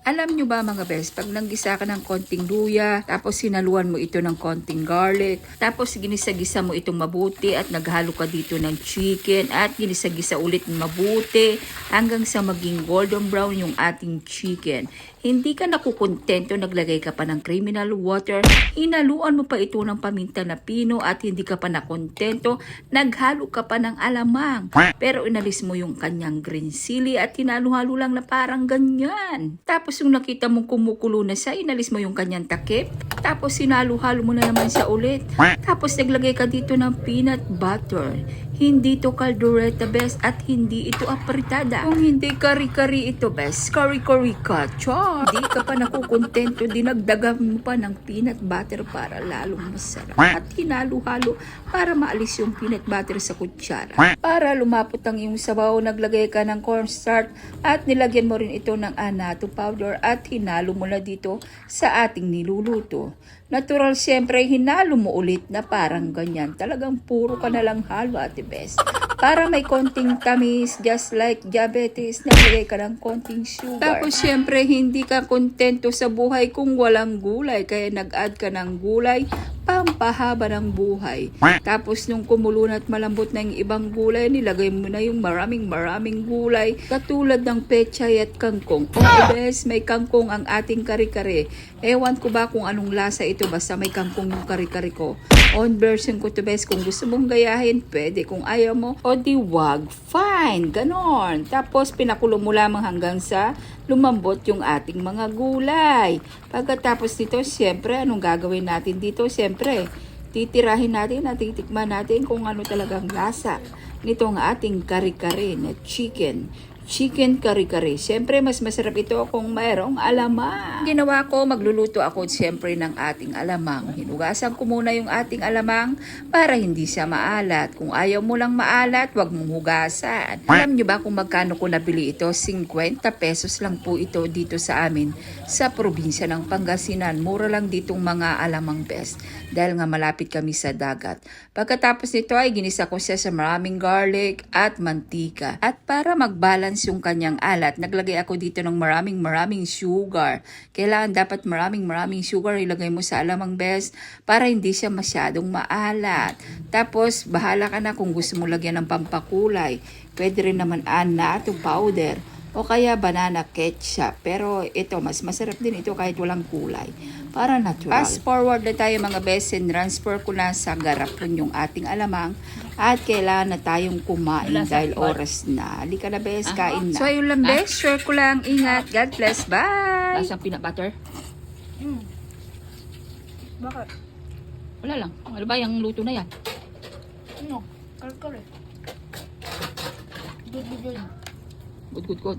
Alam nyo ba mga best, pag nanggisa ka ng konting luya, tapos sinaluan mo ito ng konting garlic, tapos ginisa-gisa mo itong mabuti at naghalo ka dito ng chicken at ginisa-gisa ulit mabuti hanggang sa maging golden brown yung ating chicken. Hindi ka nakukontento, naglagay ka pa ng criminal water, inaluan mo pa ito ng paminta na pino at hindi ka pa nakontento, naghalo ka pa ng alamang. Pero inalis mo yung kanyang green chili at hinalo-halo lang na parang ganyan. Tapos yung nakita mong kumukulo na siya, inalis mo yung kanyang takip. Tapos sinalo-halo mo na naman siya ulit. Tapos naglagay ka dito ng peanut butter. Hindi to caldereta best at hindi ito apritada. Kung hindi kari-kari ito best, kari-kari ka, char. Hindi ka pa nakukontento, dinagdagan mo pa ng peanut butter para lalong masarap. At hinalo-halo para maalis yung peanut butter sa kutsara. Para lumapot ang iyong sabaw, naglagay ka ng cornstarch at nilagyan mo rin ito ng annatto powder at hinalo mo na dito sa ating niluluto. Natural siyempre, hinalo mo ulit na parang ganyan. Talagang puro ka na lang halo, ate best. Para may konting tamis, just like diabetes, naglagay ka ng konting sugar. Tapos siyempre, hindi ka kontento sa buhay kung walang gulay. Kaya nag-add ka ng gulay, pampahaba ng buhay. Tapos nung kumulo na at malambot na yung ibang gulay, nilagay mo na yung maraming gulay. Katulad ng pechay at kangkong. Oh, best, may kangkong ang ating kare-kare. Ewan ko ba kung anong lasa ito, basta may kangkong yung kare-kare ko. On version ko to best, kung gusto mong gayahin, pwede. Kung ayaw mo, o di wag. Fine, ganon. Tapos pinakulo mo lamang hanggang sa lumambot yung ating mga gulay. Pagkatapos nito, siyempre, anong gagawin natin dito? Siyempre, titirahin natin at titikman natin kung ano talagang lasa nitong ating kare-kare na chicken kare-kare. Siyempre, mas masarap ito kung mayroong alamang. Ginawa ko, magluluto ako siyempre ng ating alamang. Hinugasan ko muna yung ating alamang para hindi siya maalat. Kung ayaw mo lang maalat, wag mong hugasan. Alam nyo ba kung magkano ko nabili ito? 50 pesos lang po ito dito sa amin sa probinsya ng Pangasinan. Mura lang ditong mga alamang best dahil nga malapit kami sa dagat. Pagkatapos nito ay ginisa ko siya sa maraming garlic at mantika. At para magbalance yung kanyang alat, naglagay ako dito ng maraming sugar. Kailangan dapat maraming sugar ilagay mo sa alamang best para hindi siya masyadong maalat. Tapos bahala ka na kung gusto mo lagyan ng pampakulay. Pwede rin naman annatto powder o kaya banana ketchup. Pero ito, mas masarap din ito kahit walang kulay. Para natural. Fast forward na tayo mga best, and transfer ko na sa garapon yung ating alamang. At kailangan na tayong kumain dahil oras na. Halika na best, kain na. So ayun lang best, share ko lang. Ingat. God bless. Bye! Lasang peanut butter? Bakit? Wala lang. Ano ba yung luto na yan? Ano? Kare-kare. Good. Good.